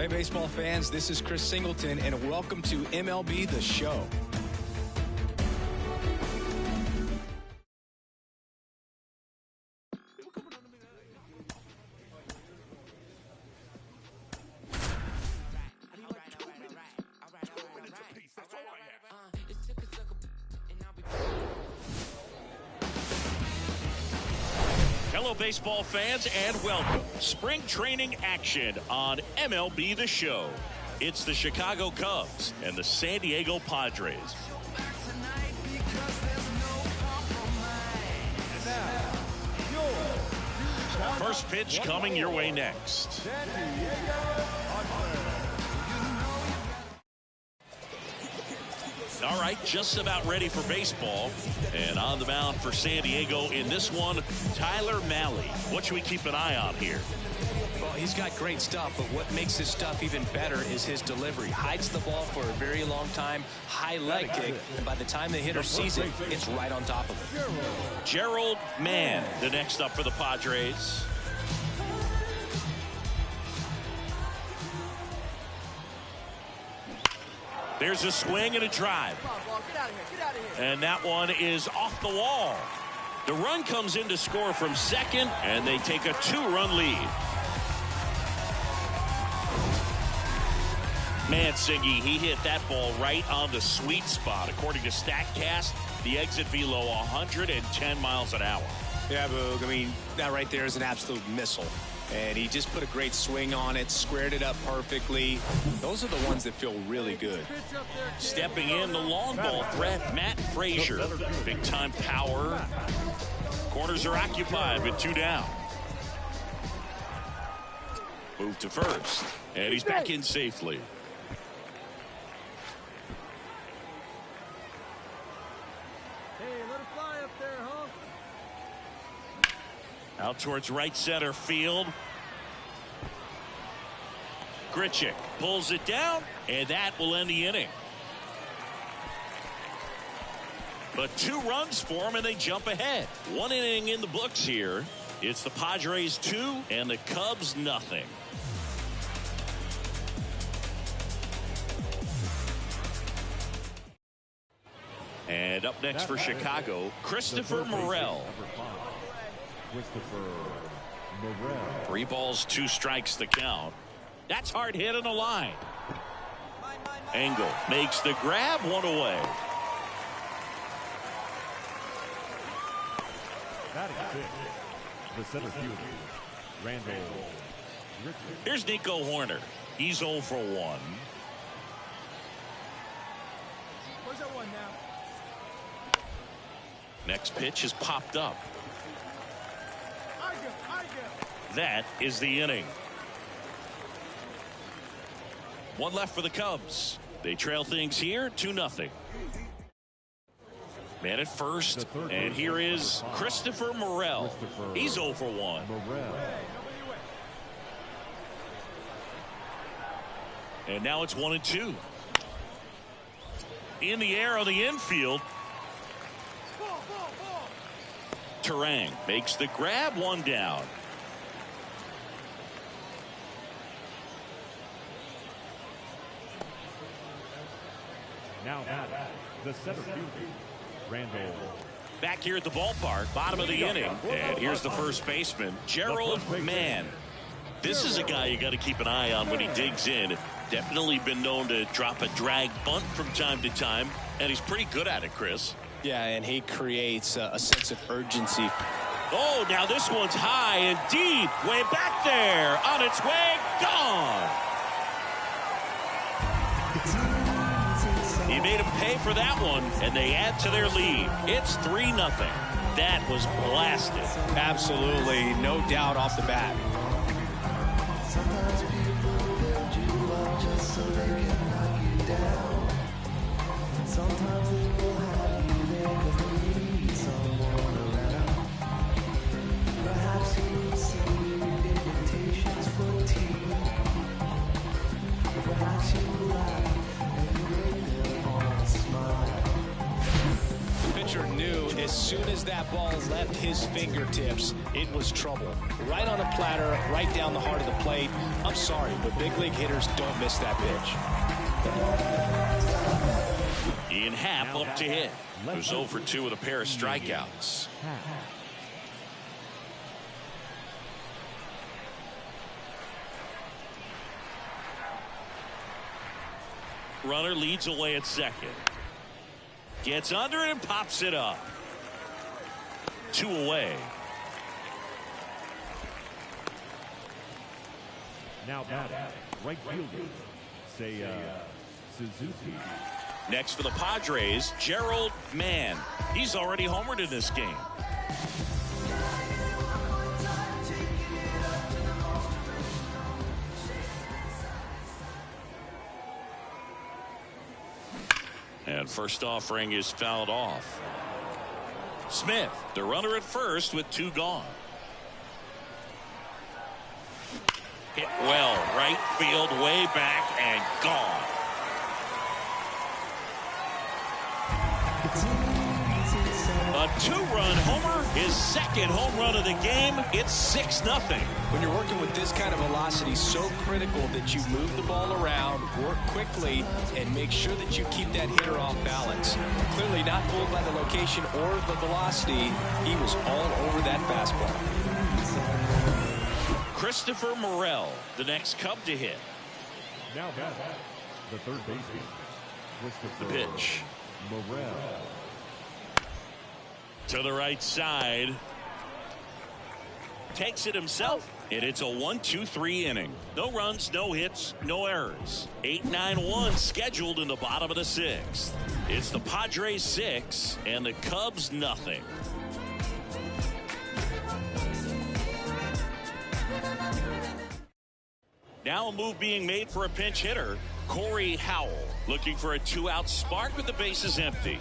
Hey, baseball fans, this is Chris Singleton, and welcome to MLB The Show. Hello, baseball fans, and welcome. Spring training action on MLB The Show. It's the Chicago Cubs and the San Diego Padres. First pitch coming your way next. All right, just about ready for baseball. And on the mound for San Diego in this one, Tyler Mahle. What should we keep an eye on here? Well, he's got great stuff, but what makes his stuff even better is his delivery. Hides the ball for a very long time, high leg kick, and by the time the hitter sees it, it's right on top of him. Gerald Mann, the next up for the Padres. There's a swing and a drive. And that one is off the wall. The run comes in to score from second, and they take a 2-run lead. Mansingy, he hit that ball right on the sweet spot. According to StatCast, the exit velo 110 miles an hour. Yeah, Boog, I mean, that right there is an absolute missile. And he just put a great swing on it, squared it up perfectly. Those are the ones that feel really good. Stepping in, the long ball threat, Matt Frazier. Big time power. Corners are occupied with 2 down. Move to first. And he's back in safely. Out towards right center field. Grichuk pulls it down, and that will end the inning. But 2 runs for him, and they jump ahead. 1 inning in the books here. It's the Padres 2 and the Cubs nothing. And up next for Chicago, Christopher Morel. 3 balls, 2 strikes the count. That's hard hit on the line. Engel makes the grab, 1 away. The center fielder, Randall. Here's Nico Horner. He's 0 for 1. Where's that one now? Next pitch is popped up. That is the inning. 1 left for the Cubs. They trail things here 2-0. Man at first, and here is Christopher Morel. He's 0 for 1. And now it's 1-2. In the air on the infield. Terang makes the grab, 1 down. Now the center fielder, Randall. Back here at the ballpark, bottom of the inning, and here's the first baseman, Gerald Mann. This is a guy you got to keep an eye on when he digs in. Definitely been known to drop a drag bunt from time to time, and he's pretty good at it, Chris. Yeah, and he creates a sense of urgency. Oh, now this one's high and deep, way back there, on its way, gone. He made him pay for that one, and they add to their lead. It's 3-0. That was blasted. Absolutely, no doubt off the bat. Sometimes people build you up just so they can knock you down. Sometimes they will have you there because they need someone around. Perhaps you receive invitations for tea. Perhaps you laugh and bring them on a smile. pitcher knew as soon as that ball left his fingertips, it was trouble. Right on a platter, right down the heart of the plate. I'm sorry, but big league hitters don't miss that pitch. Ian Happ up to hit. He was 0 for 2 with a pair of strikeouts. Runner leads away at second. Gets under it and pops it up. 2 away. Now batting, right fielder, Suzuki. Next for the Padres, Gerald Mann. He's already homered in this game. And first offering is fouled off. Smith, the runner at first with 2 gone. Hit well, right field, way back and gone. A 2-run homer, his second home run of the game. It's 6-0. When you're working with this kind of velocity, so critical that you move the ball around, work quickly, and make sure that you keep that hitter off balance. Clearly not fooled by the location or the velocity. He was all over that fastball. Christopher Morel, the next Cub to hit. Now batting, the third baseman, Christopher The pitch. Morel. To the right side. Takes it himself. And it's a 1-2-3 inning. No runs, no hits, no errors. 8-9-1 scheduled in the bottom of the 6th. It's the Padres 6 and the Cubs nothing. Now a move being made for a pinch hitter. Corey Howell looking for a 2-out spark with the bases empty.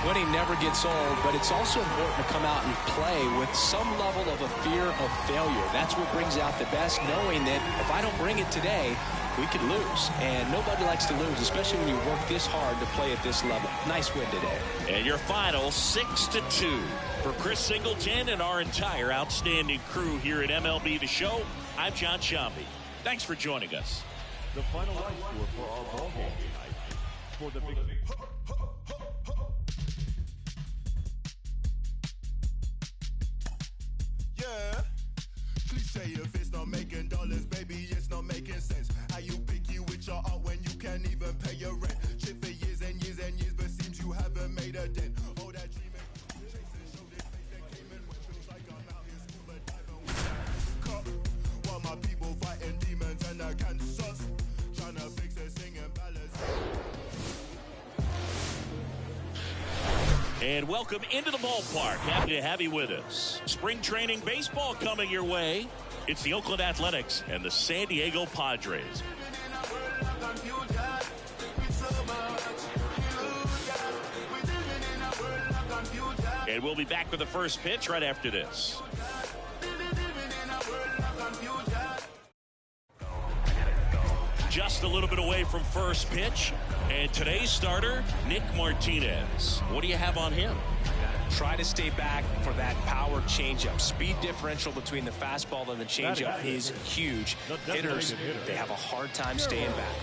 Winning never gets old, but it's also important to come out and play with some level of a fear of failure. That's what brings out the best, knowing that if I don't bring it today, we could lose. And nobody likes to lose, especially when you work this hard to play at this level. Nice win today. And your final 6-2. For Chris Singleton and our entire outstanding crew here at MLB The Show, I'm John Shambi. Thanks for joining us. The final line score for our ball game tonight for the big. Yeah, cliche if it's not making dollars, baby, it's not making sense. How you picky with your art when you can't even pay your rent? Shit for years and years and years, but seems you haven't made a dent. All that dreaming, chasing, show this face that came and went. Feels like I'm out here scuba diving with that cup. While my people fighting demons and the cancers, trying to fix a singing ballads. And welcome into the ballpark. Happy to have you with us. Spring training baseball coming your way. It's the Oakland Athletics and the San Diego Padres. And we'll be back with the first pitch right after this. Just a little bit away from first pitch. And today's starter, Nick Martinez. What do you have on him? Try to stay back for that power changeup. Speed differential between the fastball and the changeup is huge. Hitters, they have a hard time staying back.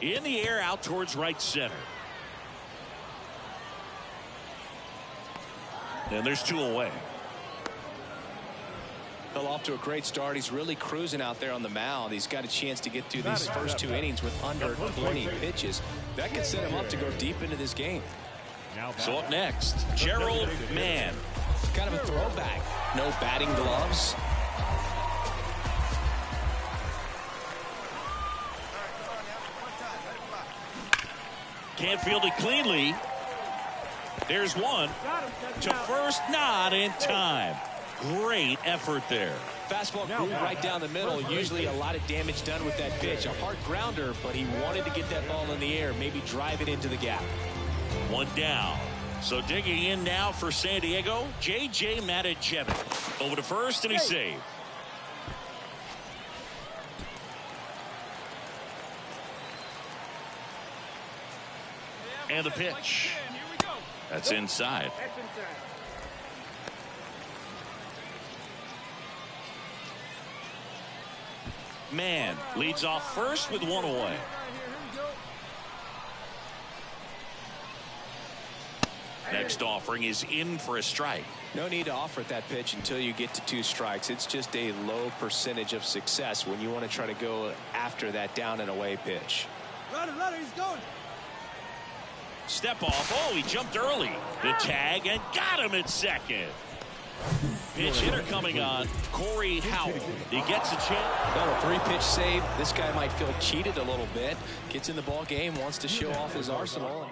In the air, out towards right center. And there's 2 away. Well, off to a great start. He's really cruising out there on the mound. He's got a chance to get through these first 2 innings with under 20 pitches. That could set him up to go deep into this game. So up next, Gerald Mann. Kind of a throwback. No batting gloves. Can't field it cleanly. There's one to first, not in time. Great effort there. Fastball grew right down the middle. Usually a lot of damage done with that pitch. A hard grounder, but he wanted to get that ball in the air, maybe drive it into the gap. 1 down. So digging in now for San Diego, J.J. Matijevic. Over to first, and he's saved. And the pitch. That's inside. Man leads off first with one away. Next offering is in for a strike. No need to offer at that pitch until you get to 2 strikes. It's just a low percentage of success when you want to try to go after that down and away pitch. Runner, he's going. Step off. Oh, he jumped early. The tag and got him at second. Pitch hitter coming on. Corey Howell. He gets a chance. Well, a 3-pitch save. This guy might feel cheated a little bit. Gets in the ball game, wants to show off his arsenal.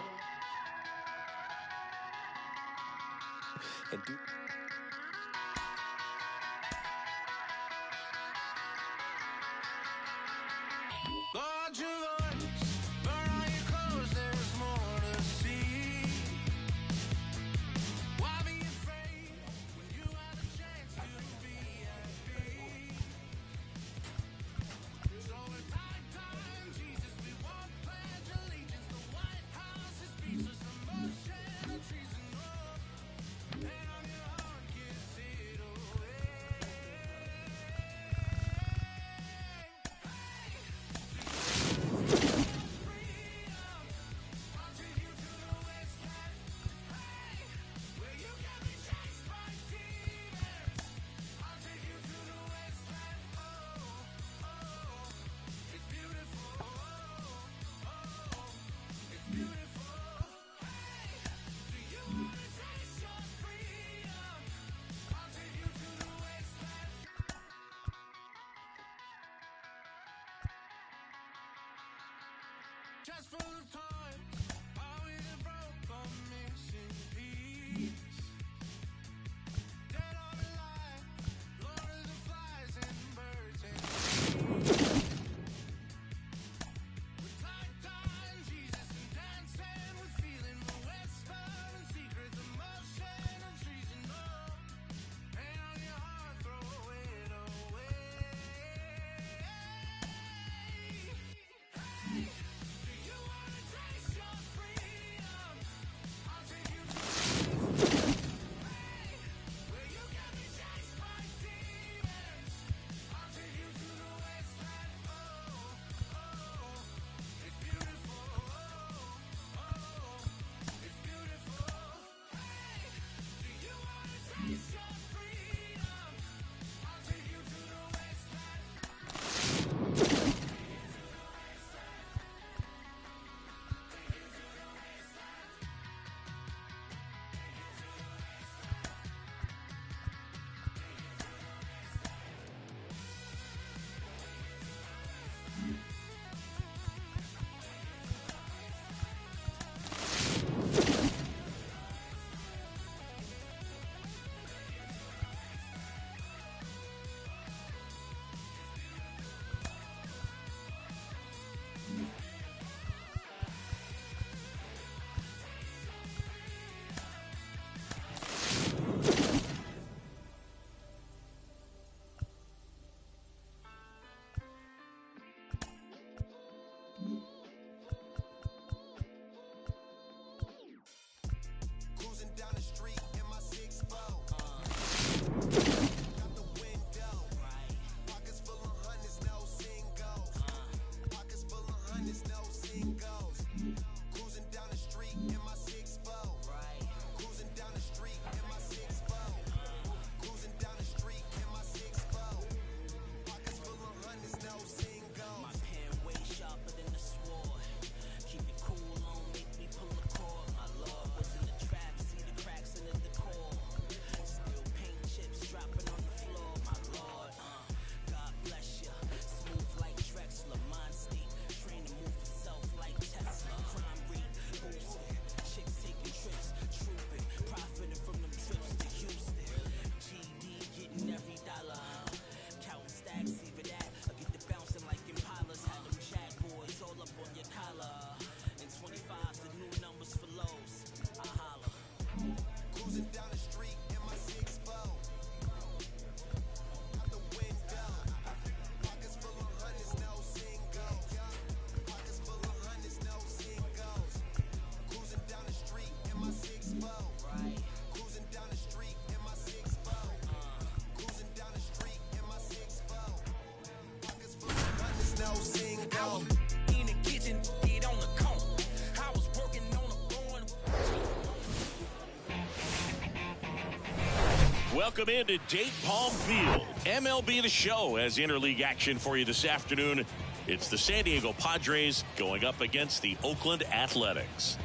Welcome into Date Palm Field. MLB The Show has interleague action for you this afternoon. It's the San Diego Padres going up against the Oakland Athletics.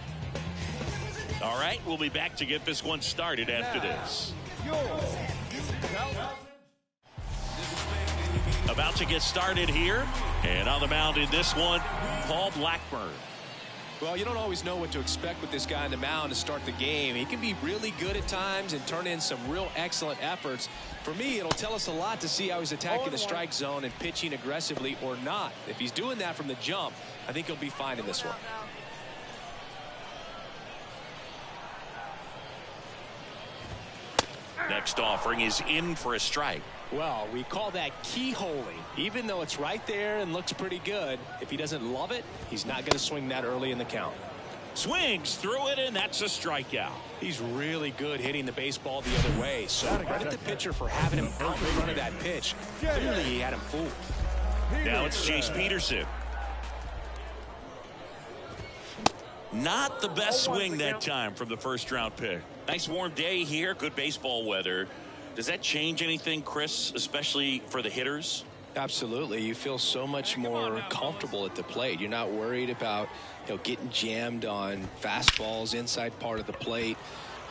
All right, we'll be back to get this one started after this. About to get started here, and on the mound in this one, Paul Blackburn. Well, you don't always know what to expect with this guy on the mound to start the game. He can be really good at times and turn in some real excellent efforts. For me, it'll tell us a lot to see how he's attacking the strike zone and pitching aggressively or not. If he's doing that from the jump, I think he'll be fine in this one. Next offering is in for a strike. Well, we call that keyholing. Even though it's right there and looks pretty good, if he doesn't love it, he's not going to swing that early in the count. Swings through it, and that's a strikeout. He's really good hitting the baseball the other way, so credit the pitcher for having him out in front of that pitch. Clearly, he had him fooled. Now it's Chase Peterson. Not the best swing that time from the first-round pick. Nice warm day here, good baseball weather. Does that change anything, Chris, especially for the hitters? Absolutely. You feel so much more comfortable at the plate. You're not worried about, getting jammed on fastballs inside part of the plate.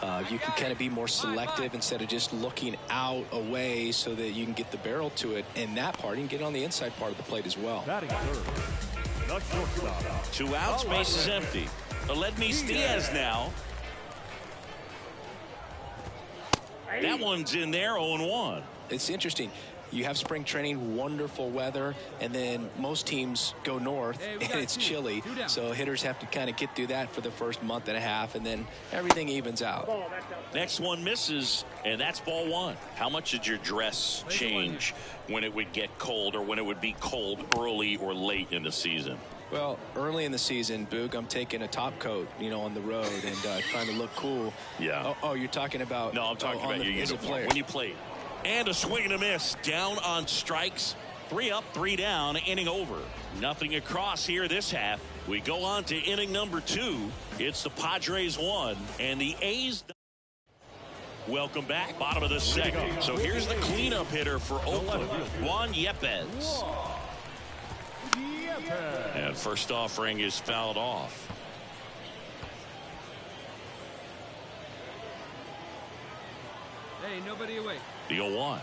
You can kind of be more selective instead of just looking out away so that you can get the barrel to it. And that part, you can get on the inside part of the plate as well. 2 outs, base is empty. Aledmys Diaz now. That one's in there, 0-1. It's interesting. You have spring training, wonderful weather, and then most teams go north, and it's chilly. So hitters have to kind of get through that for the first month and a half, and then everything evens out. Next one misses, and that's ball 1. How much did your dress change when it would get cold or when it would be cold early or late in the season? Well, early in the season, Boog, I'm taking a top coat, on the road and trying to look cool. Yeah. Oh, you're talking about... No, I'm talking about your uniform. When you played. And a swing and a miss. Down on strikes. 3 up, 3 down, inning over. Nothing across here this half. We go on to inning number 2. It's the Padres 1 and the A's. Welcome back. Bottom of the second. So here's the cleanup hitter for Oakland, Juan Yepez. And first offering is fouled off. Hey, nobody away. The 0-1.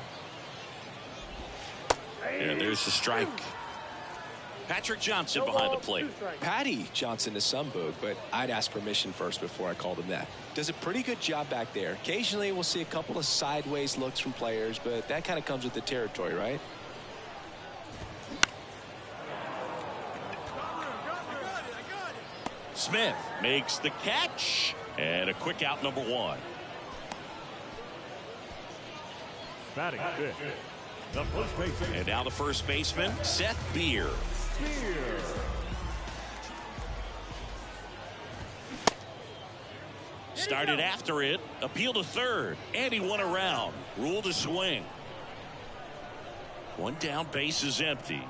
And there's the strike. Patrick Johnson behind the plate. Patty Johnson to some, Boog, but I'd ask permission first before I called him that. Does a pretty good job back there. Occasionally we'll see a couple of sideways looks from players, but that kind of comes with the territory, right? Smith makes the catch, and a quick out, number 1. Batting fifth, the first baseman. And now the first baseman, Seth Beer. Started after it, appeal to third, and he won around. Ruled to swing. 1 down, base is empty.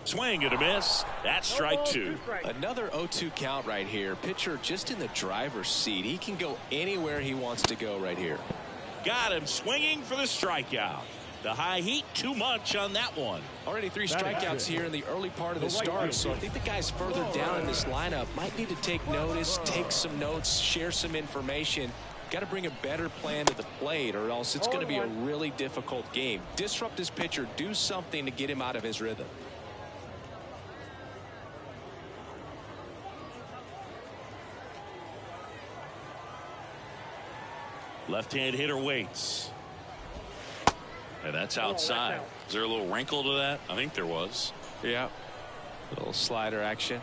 Swing and a miss. That's strike 2. Another 0-2 count right here. Pitcher just in the driver's seat. He can go anywhere he wants to go right here. Got him swinging for the strikeout. The high heat, too much on that one. Already 3 strikeouts here in the early part of the start, so I think the guys further down in this lineup might need to take notice, take some notes, share some information. Got to bring a better plan to the plate, or else it's going to be a really difficult game. Disrupt his pitcher, do something to get him out of his rhythm. Left-hand hitter waits. And that's outside. Is there a little wrinkle to that? I think there was. Yeah. A little slider action.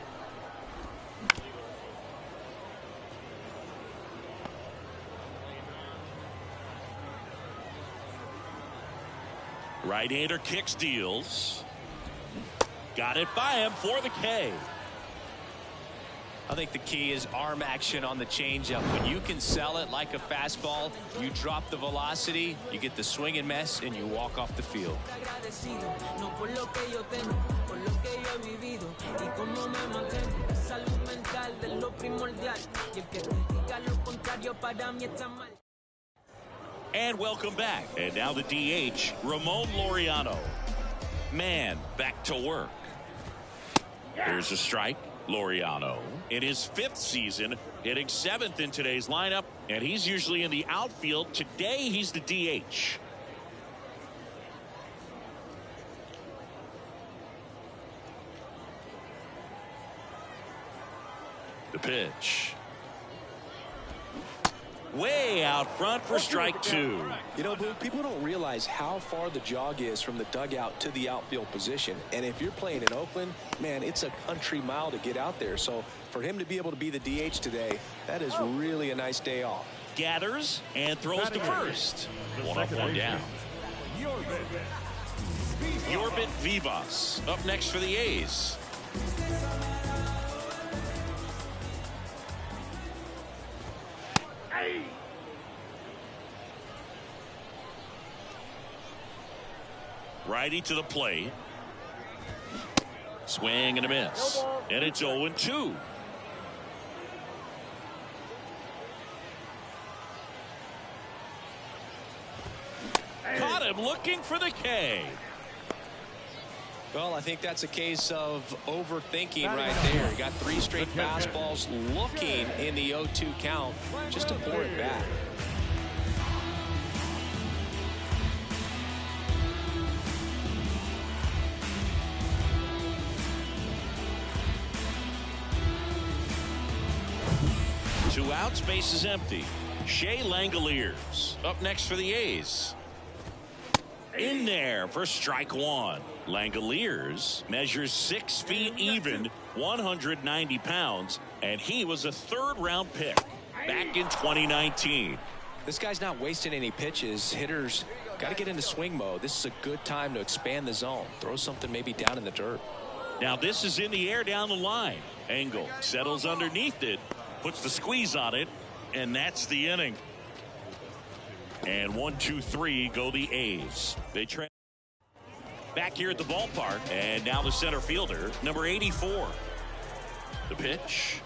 Right-hander kicks, deals. Got it by him for the K. I think the key is arm action on the changeup. When you can sell it like a fastball, you drop the velocity, you get the swing and miss, and you walk off the field. And welcome back. And now the DH, Ramon Laureano. Man, back to work. Here's a strike. Laureano in his 5th season, hitting 7th in today's lineup, and he's usually in the outfield. Today, he's the DH. The pitch. Way out front for strike 2. You know, people don't realize how far the jog is from the dugout to the outfield position. And if you're playing in Oakland, man, it's a country mile to get out there. So for him to be able to be the DH today, that is really a nice day off. Gathers and throws to first. 1 up, 1 down. Yorbit Vivas up next for the A's. Righty to the plate. Swing and a miss. And it's 0-2. Caught him looking for the K. Well, I think that's a case of overthinking right there. He got 3 straight fastballs looking in the 0-2 count just to pour it back. Two outs, base is empty. Shea Langoliers up next for the A's. In there for strike 1. Langoliers measures 6 feet even, 190 pounds, and he was a 3rd-round pick back in 2019. This guy's not wasting any pitches. Hitters got to get into swing mode. This is a good time to expand the zone. Throw something maybe down in the dirt. Now this is in the air down the line. Engel settles underneath it, puts the squeeze on it, and that's the inning. And 1, 2, 3 go the A's. They trade back here at the ballpark, and now the center fielder, number 84. The pitch.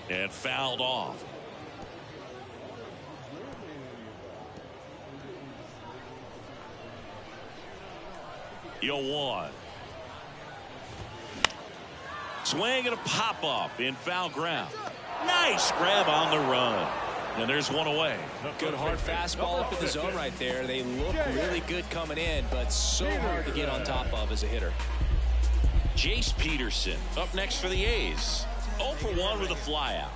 And fouled off. Yo, 1. Swing and a pop-up in foul ground. Nice grab on the run. And there's 1 away. Good hard fastball up in the zone right there. They look really good coming in, but so hard to get on top of as a hitter. Jace Peterson up next for the A's. 0 for 1 with a flyout.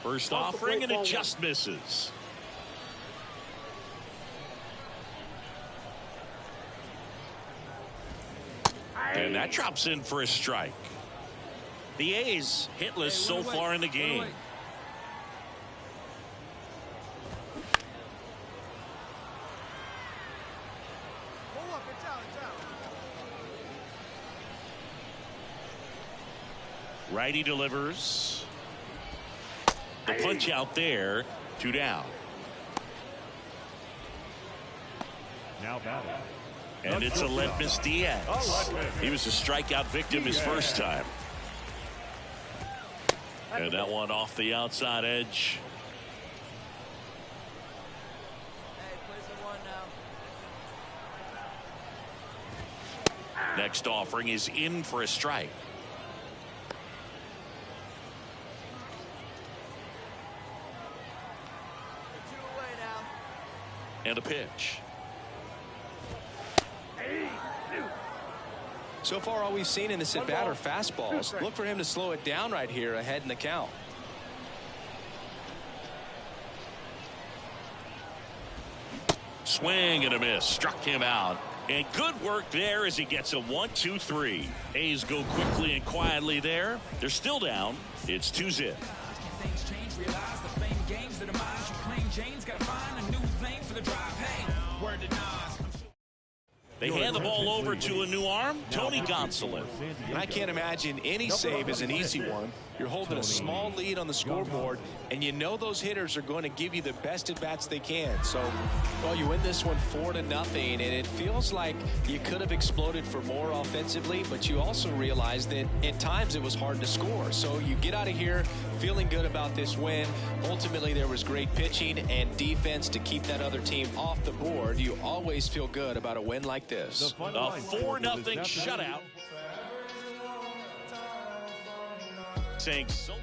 First offering, and it just misses. And that drops in for a strike. The A's hitless so far in the game. Righty delivers. The punch out there. 2 down. Now batting. And it's Aledmus Diaz. He was a strikeout victim his first time. And that one off the outside edge. Next offering is in for a strike. And a pitch. So far, all we've seen in this at bat are fastballs. Look for him to slow it down right here ahead in the count. Swing and a miss. Struck him out. And good work there as he gets a 1, 2, 3. A's go quickly and quietly there. They're still down. It's 2-zip. They hand the ball over to a new arm, Tony Gonsolin. And I can't imagine any save is an easy one. You're holding a small lead on the scoreboard, and you know those hitters are going to give you the best at-bats they can. So, well, you win this one 4-0, and it feels like you could have exploded for more offensively, but you also realize that at times it was hard to score. So you get out of here feeling good about this win. Ultimately, there was great pitching and defense to keep that other team off the board. You always feel good about a win like this. A 4-0 shutout. Saying so.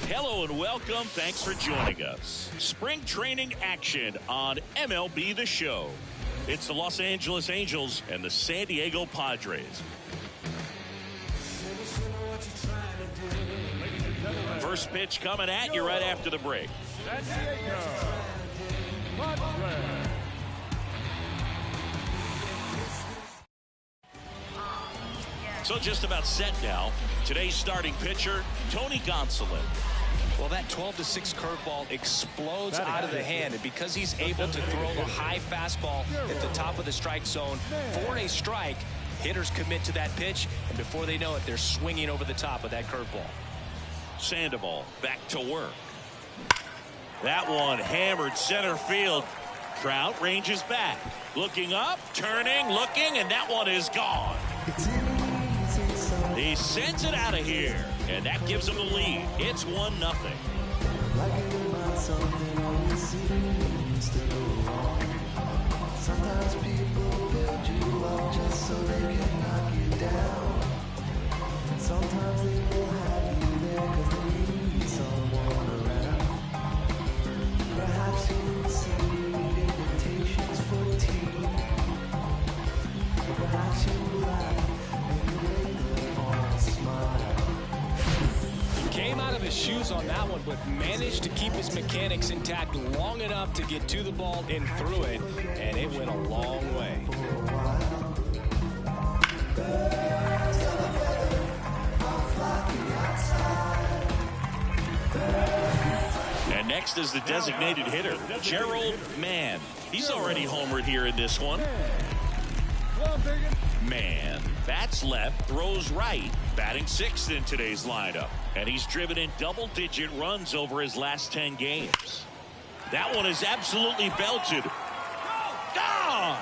Hello and welcome. Thanks for joining us. Spring training action on MLB The Show. It's the Los Angeles Angels and the San Diego Padres. First pitch coming at you right after the break. San Diego Padres. So just about set now. Today's starting pitcher, Tony Gonsolin. Well, that 12-6 curveball explodes out of the hand, and because he's able to throw the high fastball at the top of the strike zone for a strike, hitters commit to that pitch, and before they know it, they're swinging over the top of that curveball. Sandoval back to work. That one hammered center field. Trout ranges back. Looking up, turning, looking, and that one is gone. He sends it out of here, and that gives him the lead. It's 1-0. Sometimes people build you up just so they can knock you down. Sometimes they will have you there because they need someone around. Perhaps you receive invitations for tea. Perhaps you laugh and you later on smile. Came out of his shoes on that one, but managed to keep his mechanics intact long enough to get to the ball and through it, and it went a long way. And next is the designated hitter, Gerald Mann. He's already homered here in this one. Mann bats left, throws right, batting sixth in today's lineup. And he's driven in double-digit runs over his last 10 games. That one is absolutely belted. Gone!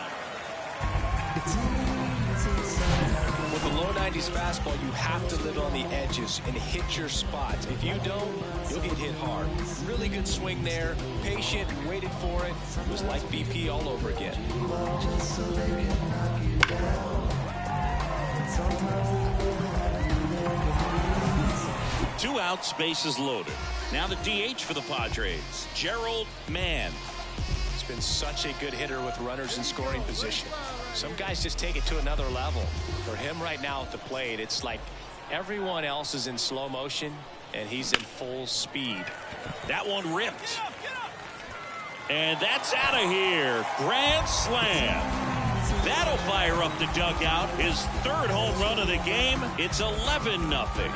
With the low 90s fastball, you have to live on the edges and hit your spots. If you don't, you'll get hit hard. Really good swing there. Patient, waited for it. It was like BP all over again. Two outs, bases loaded. Now the DH for the Padres, Gerald Mann. He's been such a good hitter with runners in scoring position. Some guys just take it to another level. For him right now at the plate, it's like everyone else is in slow motion and he's in full speed. That one ripped. And that's out of here. Grand slam. That'll fire up the dugout. His third home run of the game. It's 11-0.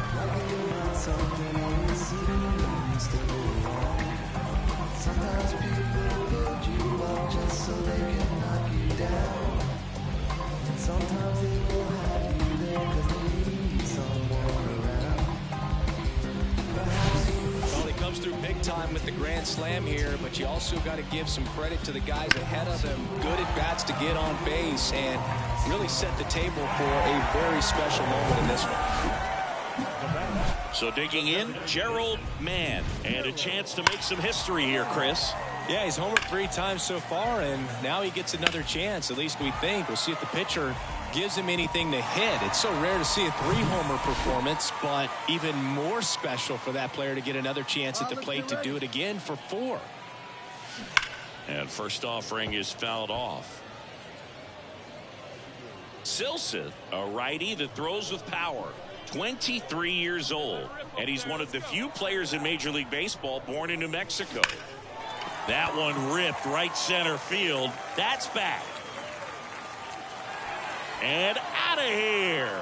Sometimes people build you up just so they can knock you down. Sometimes they will have you there because they need someone around. Well, he comes through big time with the grand slam here, but you also got to give some credit to the guys ahead of him. Good at bats to get on base and really set the table for a very special moment in this one. So digging in, Gerald Mann, and a chance to make some history here, Chris. Yeah, he's homered 3 times so far, and now he gets another chance, at least we think. We'll see if the pitcher gives him anything to hit. It's so rare to see a 3-homer performance, but even more special for that player to get another chance at the plate to do it again for 4. And first offering is fouled off. Silseth, a righty that throws with power. 23 years old, and he's one of the few players in Major League Baseball born in New Mexico. That one ripped right center field. That's back. And out of here.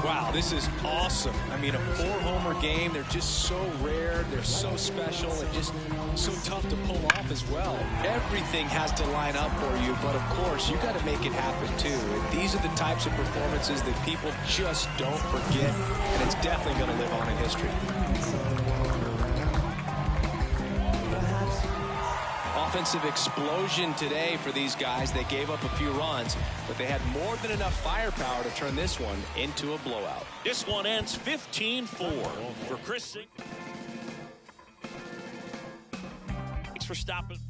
Wow, this is awesome. I mean, a 4-homer game, they're just so rare, they're so special, and just so tough to pull off as well. Everything has to line up for you, but of course, you got to make it happen too. And these are the types of performances that people just don't forget, and it's definitely going to live on in history. Offensive explosion today for these guys. They gave up a few runs, but they had more than enough firepower to turn this one into a blowout. This one ends 15-4 for Chris. Thanks for stopping.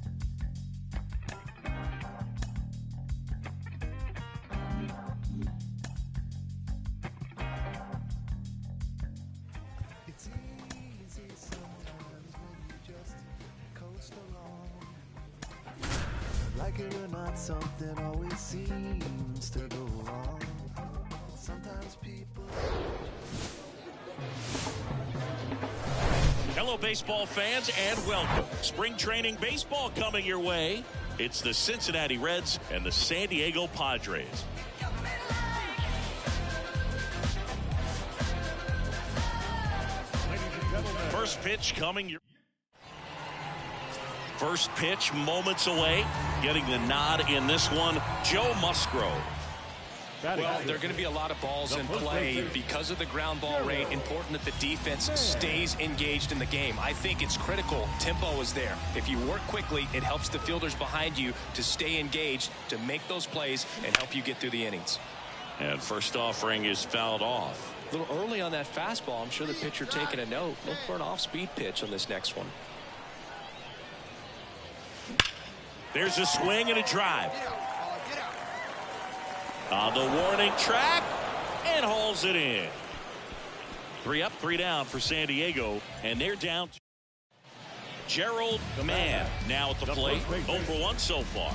It's easy sometimes when you just coast along. Like it or not, something always seems to go wrong. Sometimes people. Hello, baseball fans, and welcome. Spring training baseball coming your way. It's the Cincinnati Reds and the San Diego Padres. First pitch coming your first pitch moments away. Getting the nod in this one, Joe Musgrove. Well, there are going to be a lot of balls in play because of the ground ball rate. Important that the defense stays engaged in the game. I think it's critical. Tempo is there. If you work quickly, it helps the fielders behind you to stay engaged, to make those plays, and help you get through the innings. And first offering is fouled off. A little early on that fastball. I'm sure the pitcher taking a note. Look for an off-speed pitch on this next one. There's a swing and a drive. On the warning track, and hauls it in. 3 up, 3 down for San Diego, and they're down to Gerald Mann now at the plate. 0 for 1 so far.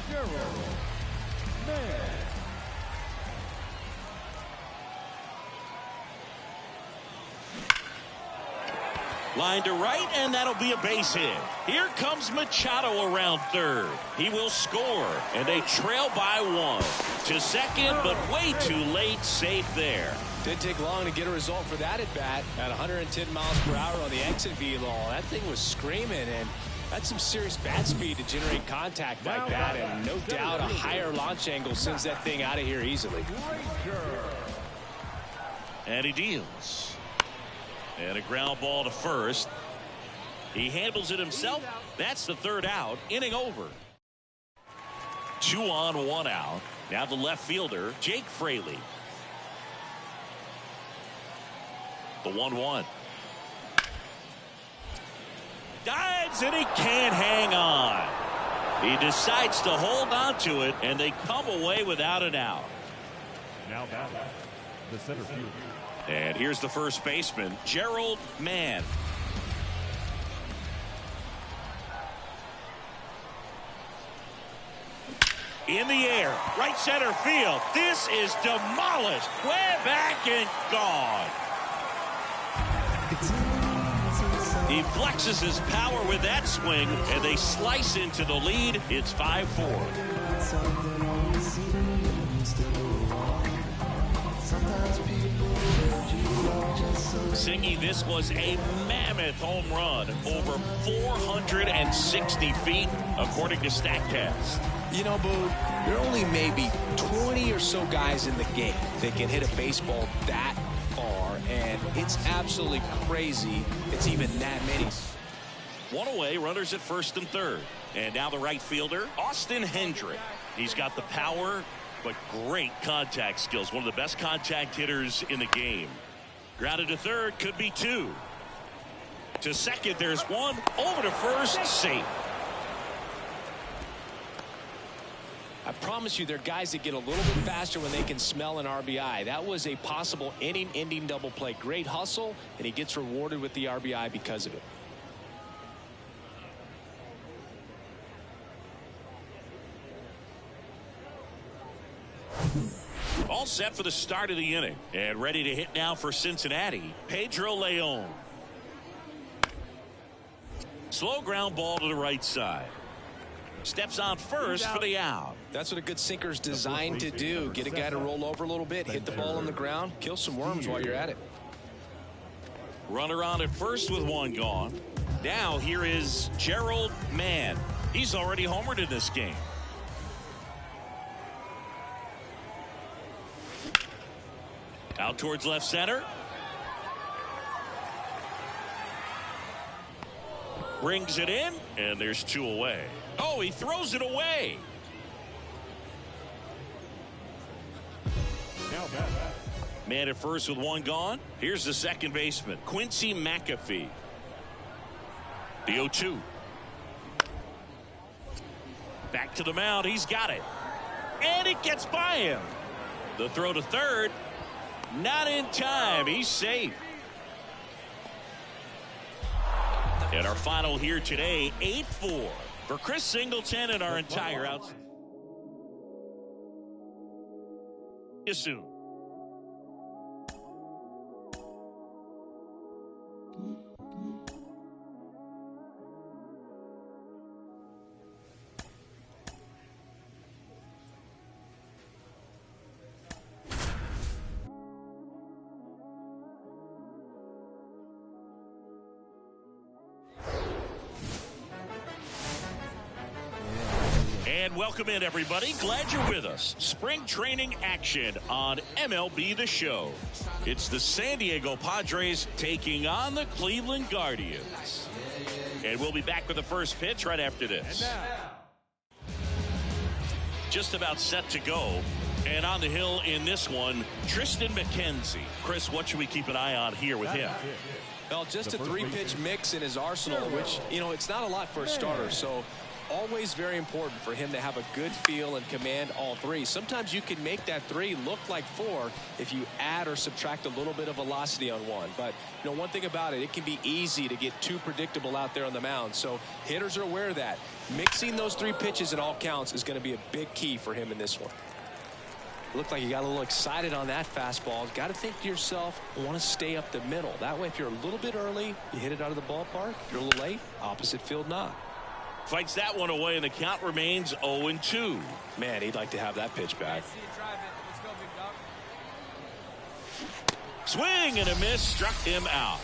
Line to right, and that'll be a base hit. Here comes Machado around third. He will score, and they trail by 1. To second, but way too late, safe there. Didn't take long to get a result for that at bat. At 110 miles per hour on the exit velo, that thing was screaming, and that's some serious bat speed to generate contact like that, and no doubt a higher launch angle sends that thing out of here easily. And he deals. And a ground ball to first. He handles it himself. That's the third out. Inning over. 2 on, 1 out. Now the left fielder, Jake Fraley. The 1-1. Dives, and he can't hang on. He decides to hold on to it, and they come away without an out. Now batting, the center fielder. And here's the first baseman, Gerald Mann. In the air, right center field. This is demolished. Way back and gone. He flexes his power with that swing, and they slice into the lead. It's 5-4. Singy, this was a mammoth home run, over 460 feet, according to StatCast. You know, Boo, there are only maybe 20 or so guys in the game that can hit a baseball that far, and it's absolutely crazy it's even that many. 1 away, runners at first and third. And now the right fielder, Austin Hendrick. He's got the power, but great contact skills. One of the best contact hitters in the game. Grounded to third, could be 2. To second, there's 1. Over to first, safe. I promise you, there are guys that get a little bit faster when they can smell an RBI. That was a possible inning-ending double play. Great hustle, and he gets rewarded with the RBI because of it. All set for the start of the inning. And ready to hit now for Cincinnati, Pedro Leon. Slow ground ball to the right side. steps on first for the out. That's what a good sinker's designed to do. Get a guy to roll over a little bit, hit the ball on the ground, kill some worms while you're at it. Runner on at first with one gone. Now here is Gerald Mann. He's already homered in this game. Out towards left center. Brings it in, and there's two away. Oh, he throws it away. Man at first with one gone. Here's the second baseman, Quincy McAfee. The 0-2. Back to the mound. He's got it. And it gets by him. The throw to third. Not in time. He's safe. And our final here today, 8-4 for Chris Singleton and our entire out. See you soon. And welcome in, everybody. Glad you're with us. Spring training action on MLB The Show. It's the San Diego Padres taking on the Cleveland Guardians. And we'll be back with the first pitch right after this. Just about set to go. And on the hill in this one, Tristan McKenzie. Chris, what should we keep an eye on here with him? Well, just a three-pitch mix in his arsenal, which, you know, it's not a lot for a starter. So always very important for him to have a good feel and command all three. Sometimes you can make that three look like four if you add or subtract a little bit of velocity on one. But, you know, one thing about it, it can be easy to get too predictable out there on the mound. So hitters are aware of that. Mixing those three pitches in all counts is going to be a big key for him in this one. Looked like you got a little excited on that fastball. Got to think to yourself, I want to stay up the middle. That way, if you're a little bit early, you hit it out of the ballpark. If you're a little late, opposite field knock. Fights that one away, and the count remains 0-2. Man, he'd like to have that pitch back. Swing and a miss, struck him out.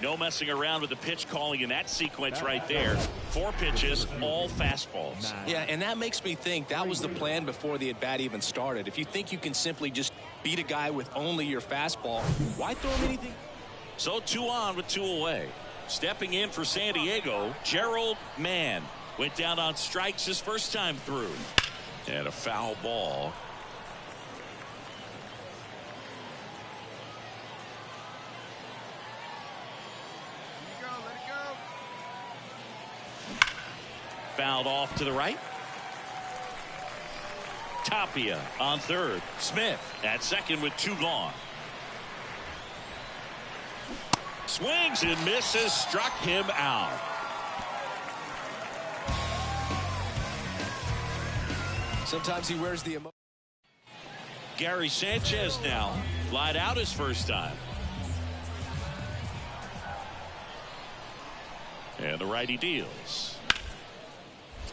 No messing around with the pitch calling in that sequence right there. 4 pitches, all fastballs. Yeah, and that makes me think that was the plan before the at-bat even started. If you think you can simply just beat a guy with only your fastball, why throw him anything? So 2 on with 2 away. Stepping in for San Diego, Gerald Mann. Went down on strikes his first time through. And a foul ball. Let it go. Fouled off to the right. Tapia on third. Smith at second with 2 gone. Swings and misses, struck him out. Sometimes he wears the emotion. Gary Sanchez now flied out his first time. And the righty deals.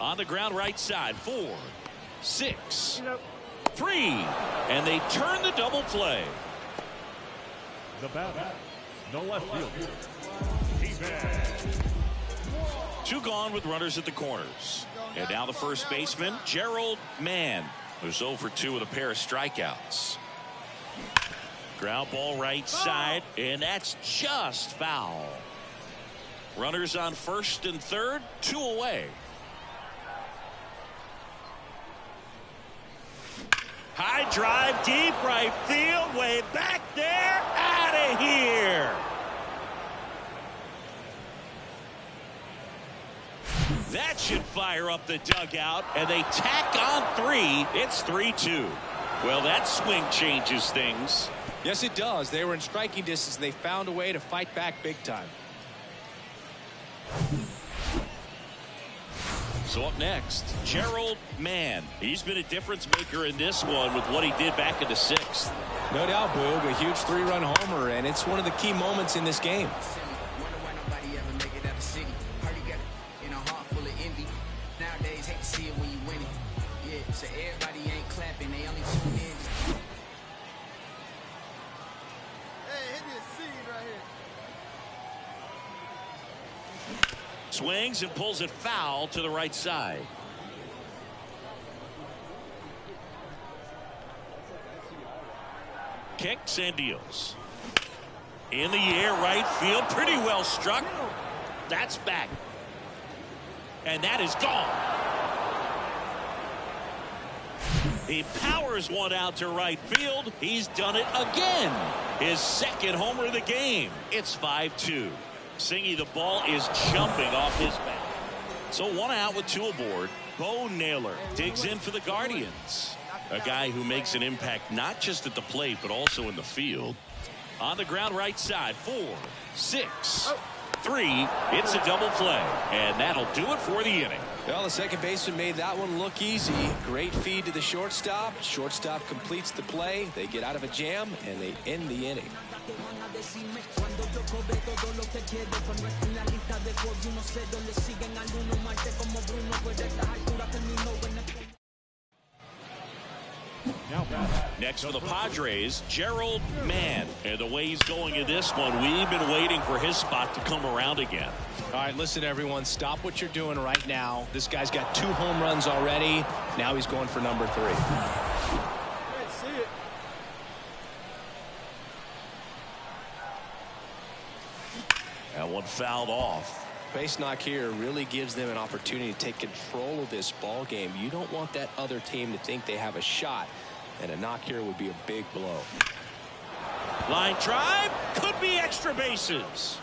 On the ground right side, 4, 6, 3. And they turn the double play. The batter, the left fielder. 2 gone with runners at the corners. And now the first baseman, Gerald Mann, who's 0 for 2 with a pair of strikeouts. Ground ball right side, and that's just foul. Runners on first and third, 2 away. High drive, deep right field, way back there, out of here. That should fire up the dugout, and they tack on 3. It's 3-2. Well, that swing changes things. Yes, it does. They were in striking distance. They found a way to fight back big time. So up next, Gerald Mann. He's been a difference maker in this one with what he did back in the 6th. No doubt, Boog, a huge 3-run homer, and it's one of the key moments in this game. Nowadays, hate to see it when you win it. Yeah, so everybody ain't clapping, they only tune in. Hey, hit this seed right here. Swings and pulls it foul to the right side. Kicks and deals. In the air, right field, pretty well struck. That's back. And that is gone. He powers one out to right field. He's done it again. His second homer of the game. It's 5-2. Singy, the ball is jumping off his bat. So one out with two aboard. Bo Naylor digs in for the Guardians. A guy who makes an impact not just at the plate, but also in the field. On the ground right side, 4, 6, 3. It's a double play. And that'll do it for the inning. Well, the second baseman made that one look easy. Great feed to the shortstop. Shortstop completes the play. They get out of a jam, and they end the inning. Next for the Padres, Gerald Mann. And the way he's going in this one, we've been waiting for his spot to come around again. All right, listen, everyone. Stop what you're doing right now. This guy's got 2 home runs already. Now he's going for number 3. See it. That one fouled off. Base knock here really gives them an opportunity to take control of this ball game. You don't want that other team to think they have a shot, and a knock here would be a big blow. Line drive, could be extra bases.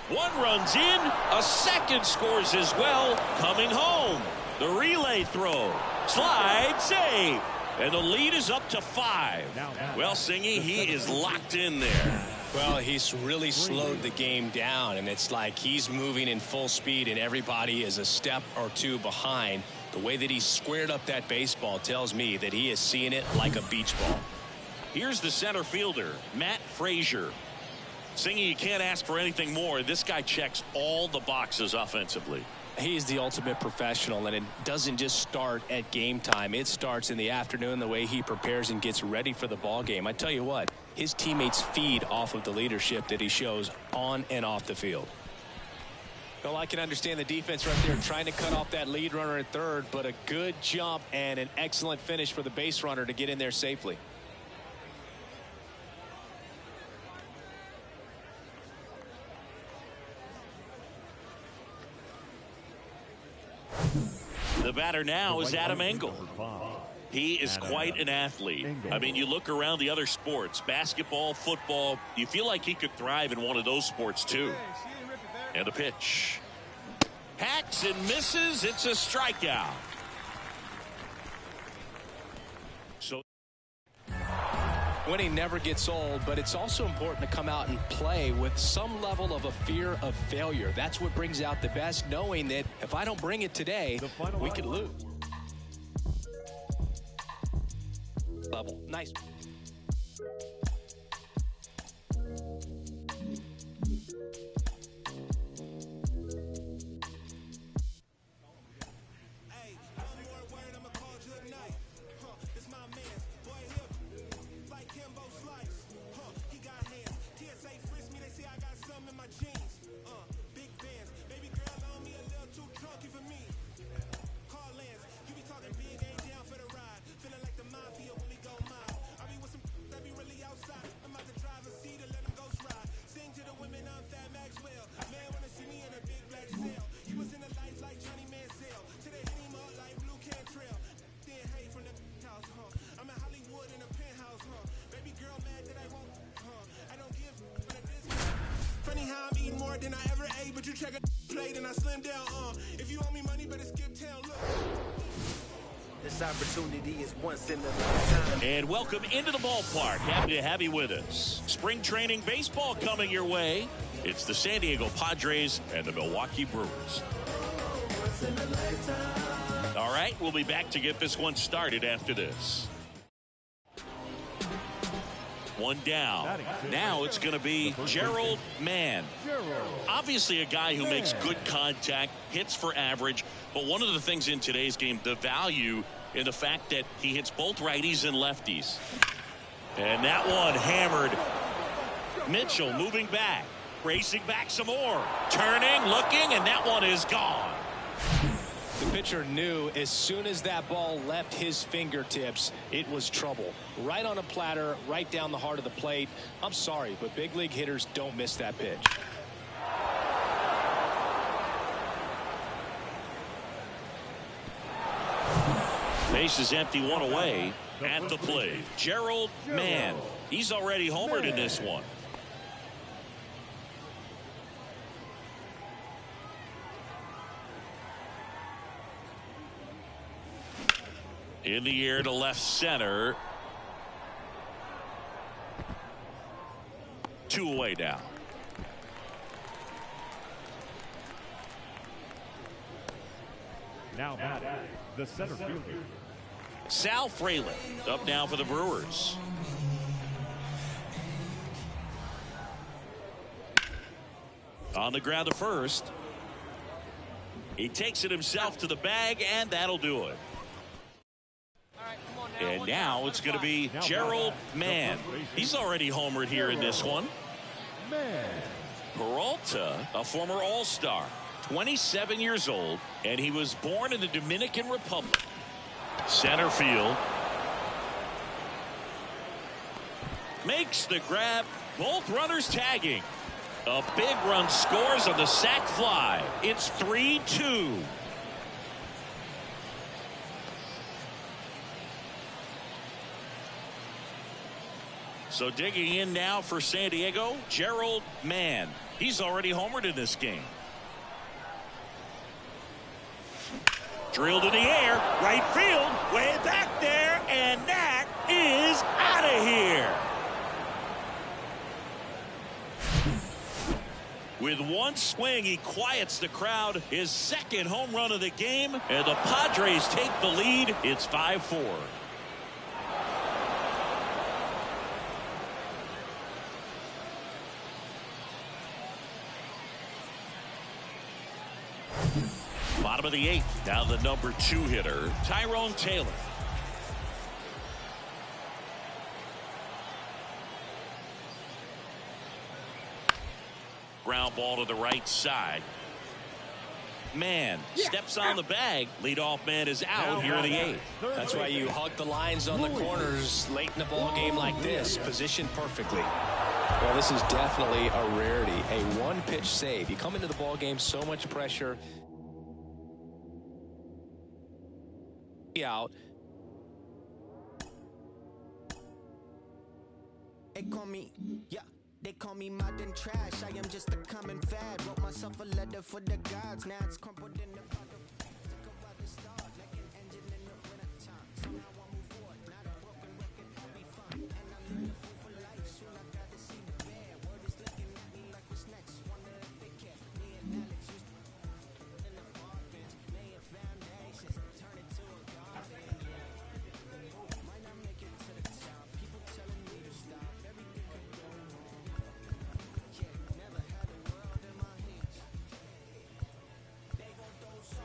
One runs in, a second scores as well. Coming home, the relay throw, slide, save, and the lead is up to 5. Well, Singy, he is locked in there. Well, he's really slowed the game down, and it's like he's moving in full speed, and everybody is a step or 2 behind. The way that he squared up that baseball tells me that he is seeing it like a beach ball. Here's the center fielder, Matt Frazier. Singy, you can't ask for anything more. This guy checks all the boxes offensively. He's the ultimate professional, and it doesn't just start at game time. It starts in the afternoon, the way he prepares and gets ready for the ball game. I tell you what, his teammates feed off of the leadership that he shows on and off the field. Well, I can understand the defense right there trying to cut off that lead runner at third, but a good jump and an excellent finish for the base runner to get in there safely. The batter now is Adam Engel. He is quite an athlete. I mean, you look around the other sports, basketball, football, you feel like he could thrive in one of those sports too. And a pitch. Hacks and misses. It's a strikeout. So Winning never gets old, but it's also important to come out and play with some level of a fear of failure. That's what brings out the best, knowing that if I don't bring it today, we could lose. Level. Nice. Than I ever ate, but you check a plate and I slim down. If you owe me money, better skip town. Look. This opportunity is once in a lifetime. And welcome into the ballpark. Happy to have you with us. Spring training baseball coming your way. It's the San Diego Padres and the Milwaukee Brewers. All right, we'll be back to get this one started after this. One down. Now it's going to be Gerald Mann. Obviously a guy who makes good contact, hits for average, but one of the things in today's game, the value in the fact that he hits both righties and lefties. And that one hammered. Mitchell moving back, racing back some more, turning, looking, and that one is gone. The pitcher knew as soon as that ball left his fingertips, it was trouble. Right on a platter, right down the heart of the plate. I'm sorry, but big league hitters don't miss that pitch. Base is empty, one away. At the plate, Gerald Mann. He's already homered in this one. In the air to left center. 2 away now. Now batting, the center fielder. Sal Fraley up now for the Brewers. On the ground to first. He takes it himself to the bag, and that'll do it. And now it's going to be Gerald Mann. He's already homered here in this one. Peralta, a former All-Star, 27 years old, and he was born in the Dominican Republic. Center field. Makes the grab. Both runners tagging. A big run scores on the sac fly. It's 3-2. So digging in now for San Diego, Gerald Mann. He's already homered in this game. Drilled in the air, right field, way back there, and that is out of here. With one swing, he quiets the crowd. His second home run of the game, and the Padres take the lead. It's 5-4. Bottom of the 8th. Now the number 2 hitter, Tyrone Taylor. Ground ball to the right side. Man steps on the bag. Leadoff man is out here in the 8th. That's why you hug the lines on the corners late in a ball game like this, positioned perfectly. Well, this is definitely a rarity, a one-pitch save. You come into the ball game, so much pressure. Out. They call me, they call me modern trash. I am just a common fad. Wrote myself a letter for the gods. Now it's crumpled in the bottle. Think about the stars like an engine in the winter time. So now I move forward. Not a broken record, I'll be fine. And I live the fool for life. Soon I gotta see the bear. Word is looking at me like what's next. Wonder if they care. Me and Alex used to in the apartments, laying foundations, turn it to a garden. Might not make it to the top. People telling me to stop. Everything could go wrong. Yeah, never had the world in my hands. They gon' throw so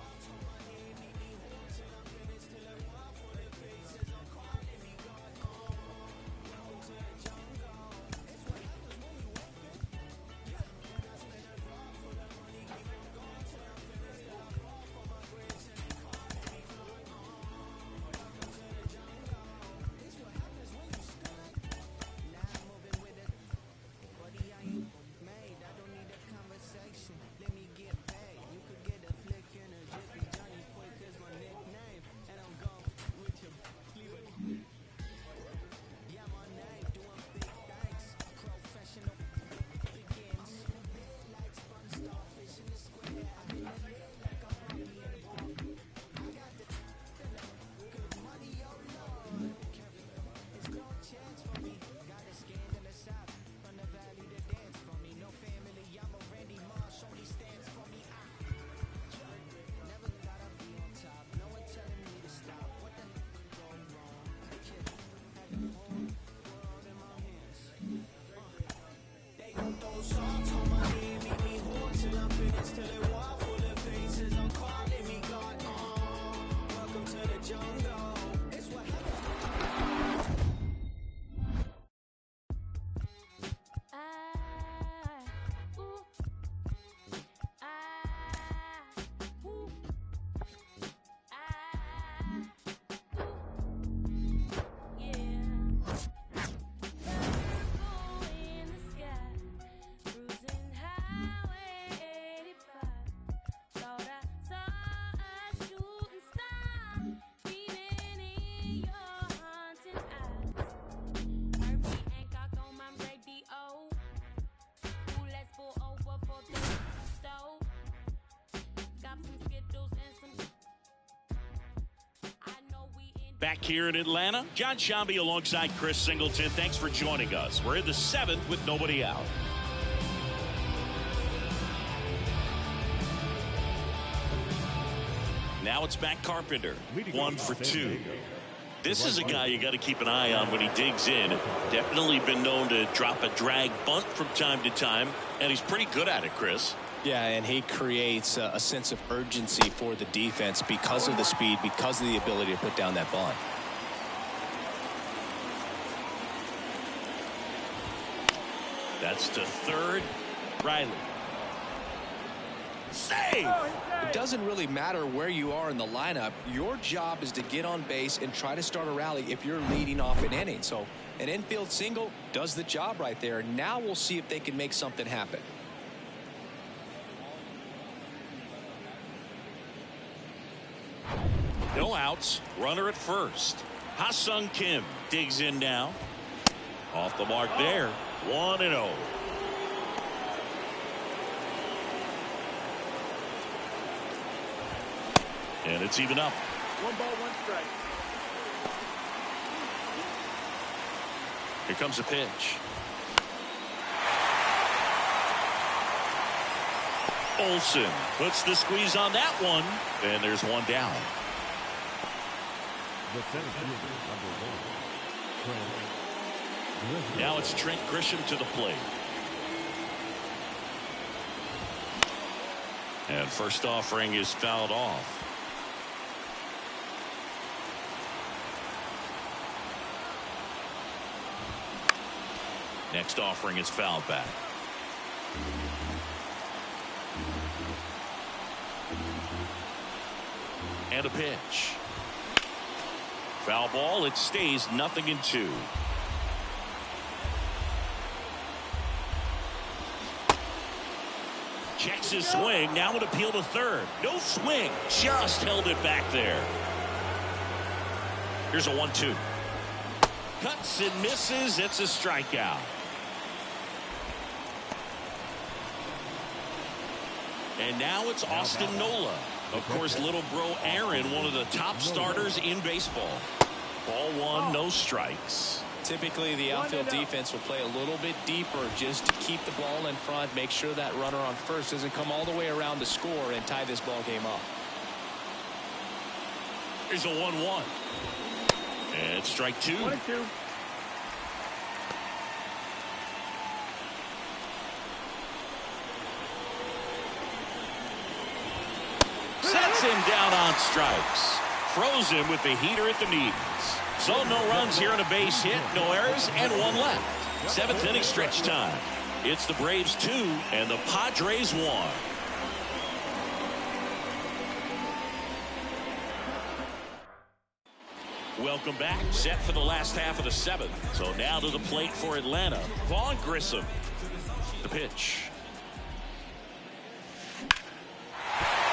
Back here in Atlanta, John Shambi alongside Chris Singleton. Thanks for joining us. We're in the 7th with nobody out. Now it's Matt Carpenter, 1 for 2. This is a guy you got to keep an eye on when he digs in. Definitely been known to drop a drag bunt from time to time, and he's pretty good at it, Chris. Yeah, and he creates a sense of urgency for the defense because of the speed, because of the ability to put down that bunt. That's to third. Riley. Save! It doesn't really matter where you are in the lineup. Your job is to get on base and try to start a rally if you're leading off an inning. So an infield single does the job right there. Now we'll see if they can make something happen. No outs. Runner at first. Ha-Sung Kim digs in now. Off the mark there. 1-0. And it's even up. 1 ball, 1 strike. Here comes a pitch. Olsen puts the squeeze on that one. And there's one down. The center fielder, number 1. Now it's Trent Grisham to the plate. And first offering is fouled off. Next offering is fouled back. And a pitch. Foul ball. It stays 0-2. Checks his swing. Now an appeal to third. No swing. Just held it back there. Here's a 1-2. Cuts and misses. It's a strikeout. And now it's Austin Nola. Of course, little bro Aaron, one of the top starters in baseball. Ball 1, no strikes. Typically, the outfield defense will play a little bit deeper just to keep the ball in front, make sure that runner on first doesn't come all the way around to score and tie this ball game up. Here's a 1-1. And strike 2. 1-2. Sets him down on strikes. Froze him with the heater at the knees. So no runs here on a base hit, no errors, and 1 left. 7th inning stretch time. It's the Braves 2 and the Padres 1. Welcome back. Set for the last half of the 7th. So now to the plate for Atlanta. Vaughn Grissom. The pitch.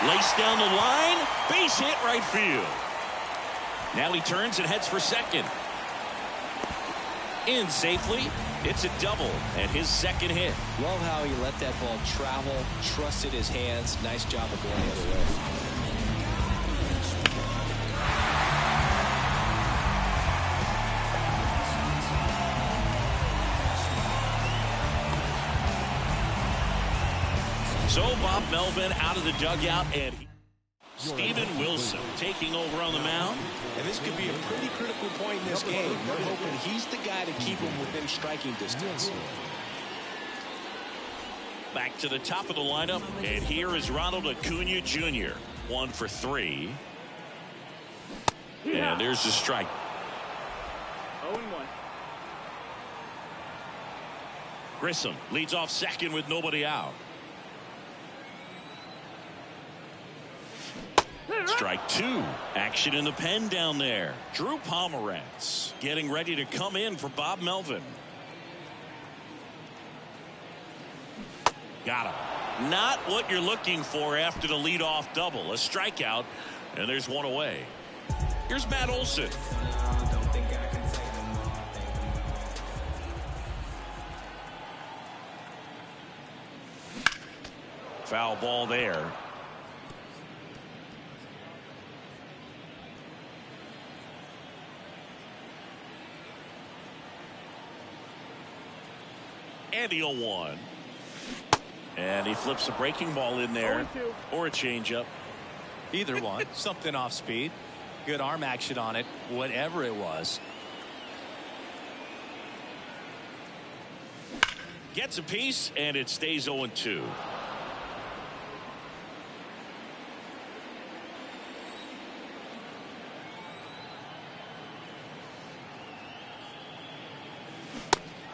Laced down the line. Base hit right field. Now he turns and heads for second. In safely. It's a double and his second hit. Love how he let that ball travel, trusted his hands. Nice job of going the other way. So Bob Melvin out of the dugout, and Steven Wilson taking over on the mound. And this could be a pretty critical point in this game. They're hoping he's the guy to keep him within striking distance. Back to the top of the lineup, and here is Ronald Acuna Jr. 1 for 3. And there's the strike. 0-1. Grissom leads off second with nobody out. Strike 2. Action in the pen down there. Drew Pomerantz getting ready to come in for Bob Melvin. Got him. Not what you're looking for after the leadoff double. A strikeout, and there's one away. Here's Matt Olson. Foul ball there. And the 0-1. And he flips a breaking ball in there, or a changeup. Either one. Something off speed. Good arm action on it, whatever it was. Gets a piece, and it stays 0-2.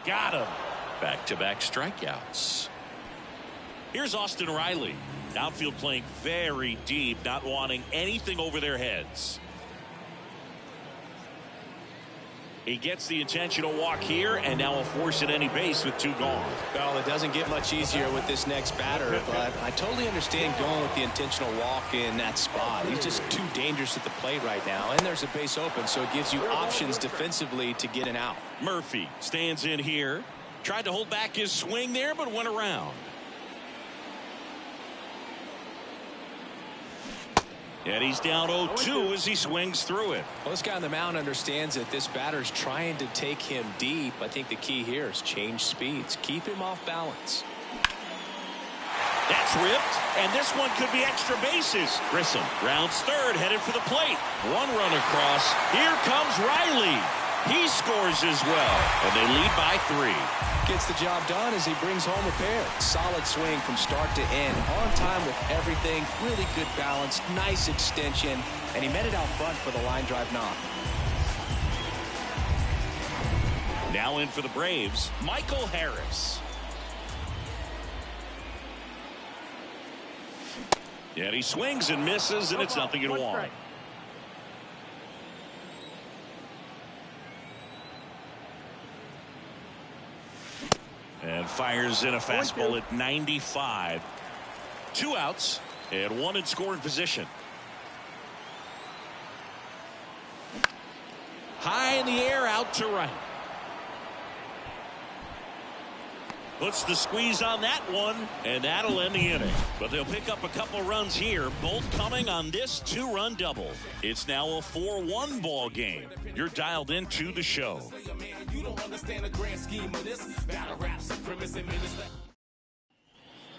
Got him. Back-to-back strikeouts. Here's Austin Riley. Outfield playing very deep, not wanting anything over their heads. He gets the intentional walk here, and now will force at any base with 2 gone. Well, it doesn't get much easier with this next batter, but I totally understand going with the intentional walk in that spot. He's just too dangerous at the plate right now, and there's a base open, so it gives you options defensively to get an out. Murphy stands in here. Tried to hold back his swing there, but went around. And he's down 0-2 as he swings through it. Well, this guy on the mound understands that this batter's trying to take him deep. I think the key here is change speeds. Keep him off balance. That's ripped, and this one could be extra bases. Grissom rounds third, headed for the plate. 1 run across. Here comes Riley. He scores as well, and they lead by 3. Gets the job done as he brings home a pair. Solid swing from start to end. On time with everything. Really good balance. Nice extension. And he met it out front for the line drive knock. Now in for the Braves, Michael Harris. And he swings and misses, and it's 0-1. And fires in a fastball at 95. 2 outs and 1 in scoring position. High in the air, out to right. Puts the squeeze on that one, and that'll end the inning. But they'll pick up a couple runs here, both coming on this 2-run double. It's now a 4-1 ball game. You're dialed into the show.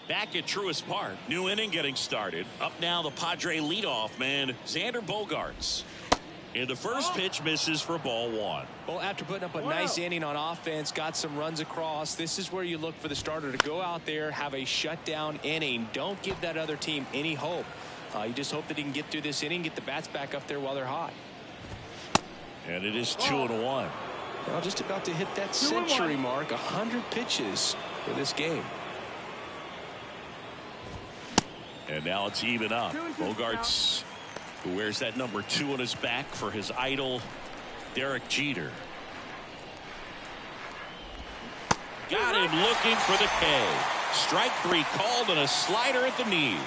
Back at Truist Park, new inning getting started. Up now the Padre leadoff man, Xander Bogaerts. And the first pitch misses for ball 1. Well, after putting up a nice inning on offense, got some runs across, this is where you look for the starter to go out there, have a shutdown inning. Don't give that other team any hope. You just hope that he can get through this inning, get the bats back up there while they're hot. And it is 2-1. Well, just about to hit that century mark, 100 pitches for this game. And now it's even up. Bogaerts, who wears that number 2 on his back for his idol, Derek Jeter. Got him looking for the K. Strike 3 called and a slider at the knees.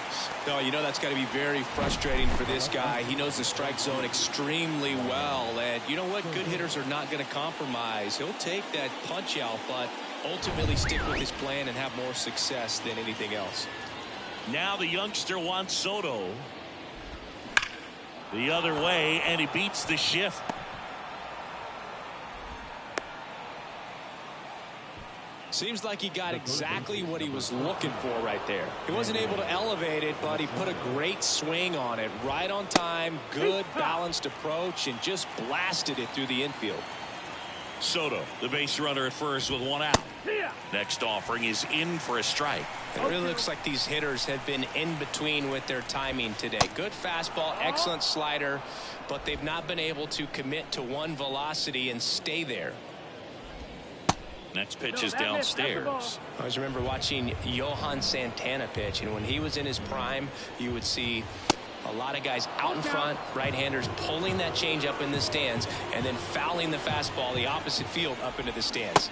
No, you know that's got to be very frustrating for this guy. He knows the strike zone extremely well. And you know what? Good hitters are not going to compromise. He'll take that punch out, but ultimately stick with his plan and have more success than anything else. Now the youngster Juan Soto the other way, and he beats the shift. Seems like he got exactly what he was looking for right there. He wasn't able to elevate it, but he put a great swing on it. Right on time, good balanced approach, and just blasted it through the infield. Soto, the base runner at first with 1 out. Next offering is in for a strike. It really looks like these hitters have been in between with their timing today. Good fastball, excellent slider, but they've not been able to commit to one velocity and stay there. Next pitch is downstairs. I always remember watching Johan Santana pitch, and when he was in his prime, you would see a lot of guys out in front, right-handers pulling that change up in the stands, and then fouling the fastball the opposite field up into the stands.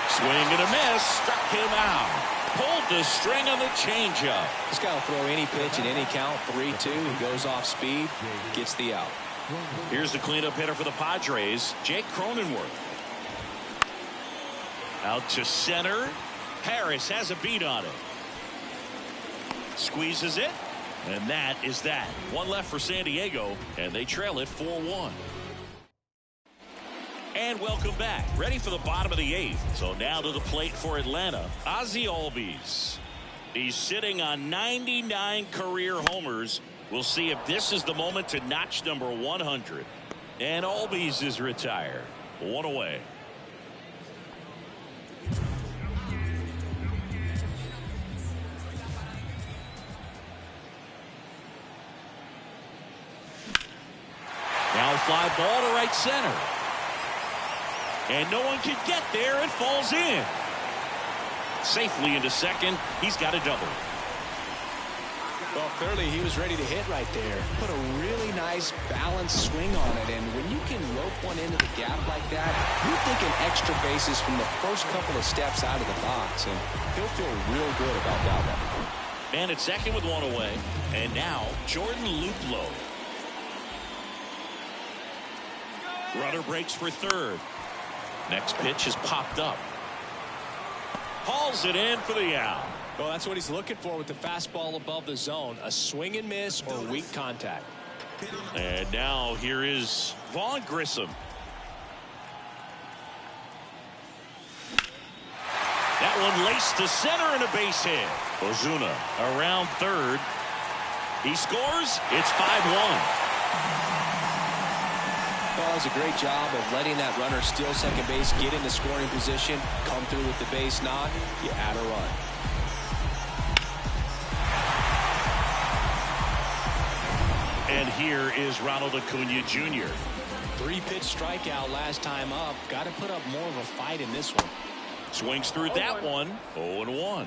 Swing and a miss, struck him out. Pulled the string on the changeup. This guy will throw any pitch at any count, 3-2. He goes off speed, gets the out. Here's the cleanup hitter for the Padres, Jake Cronenworth. Out to center. Harris has a beat on it. Squeezes it. And that is that. 1 left for San Diego, and they trail it 4-1. And welcome back. Ready for the bottom of the 8th. So now to the plate for Atlanta, Ozzie Albies. He's sitting on 99 career homers. We'll see if this is the moment to notch number 100. And Albies is retired. 1 away. Now fly ball to right center. And no one can get there. It falls in. Safely into second. He's got a double. Well, clearly he was ready to hit right there. Put a really nice balanced swing on it. And when you can rope one into the gap like that, you're thinking extra bases from the first couple of steps out of the box. And he'll feel real good about that one. Man at second with 1 away. And now Jordan Luplow. Runner breaks for third. Next pitch is popped up. Hauls it in for the out. Well, that's what he's looking for with the fastball above the zone. A swing and miss or weak contact. And now here is Vaughn Grissom. That one laced to center and a base hit. Ozuna around third. He scores. It's 5-1. Well, it was a great job of letting that runner steal second base, get in the scoring position, come through with the base knock. You add a run. And here is Ronald Acuna Jr. 3-pitch strikeout last time up. Got to put up more of a fight in this one. Swings through that one. 0-1.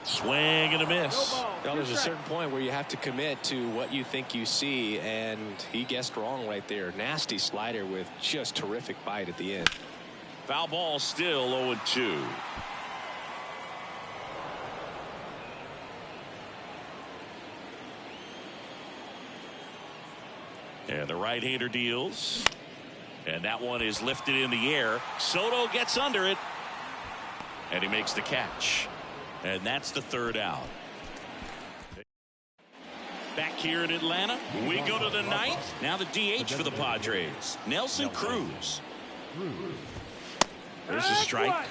Swing and a miss. Well, there's a certain point where you have to commit to what you think you see, and he guessed wrong right there. Nasty slider with just terrific bite at the end. Foul ball still 0-2. And the right-hander deals. And that one is lifted in the air. Soto gets under it. And he makes the catch. And that's the third out. Back here in Atlanta, we go to the 9th. Now the DH for the Padres, Nelson Cruz. There's a strike.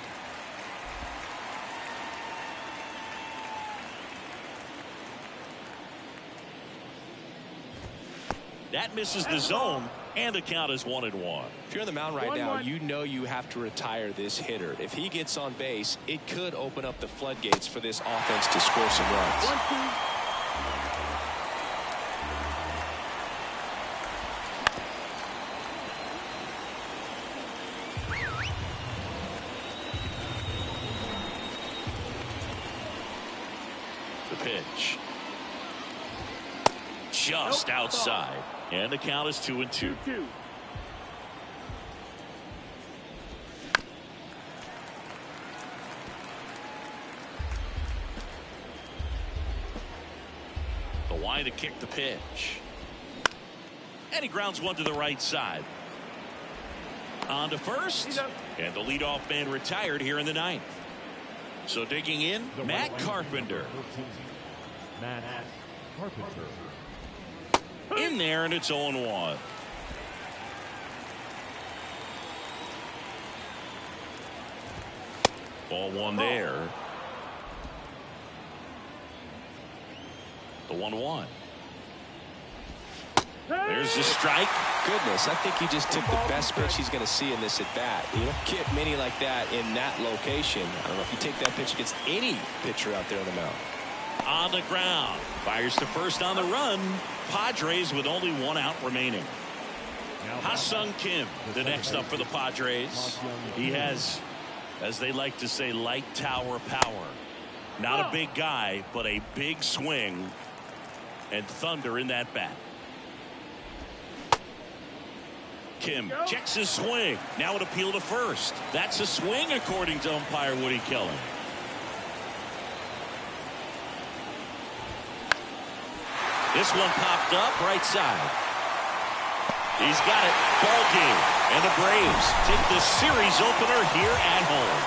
That misses the zone, and the count is 1-1. If you're on the mound right now, you know you have to retire this hitter. If he gets on base, it could open up the floodgates for this offense to score some runs. The pitch. Just outside. And the count is 2-2. The wide to kick the pitch. And he grounds one to the right side. On to first. And the leadoff man retired here in the 9th. So digging in, Matt Carpenter. Matt Carpenter. In there, and it's 0-1. Ball one there. The 1-1. There's the strike. Goodness, I think he just took the best pitch he's going to see in this at bat. You don't get many like that in that location. I don't know if you take that pitch against any pitcher out there on the mound. On the ground. Fires to first on the run. Padres with only 1 out remaining. Ha-Sung Kim, the next up for the Padres. He has, as they like to say, light tower power. Not a big guy, but a big swing and thunder in that bat. Kim checks his swing. Now an appeal to first. That's a swing according to umpire Woody Kelly. This one popped up right side. He's got it. Ball game. And the Braves take the series opener here at home.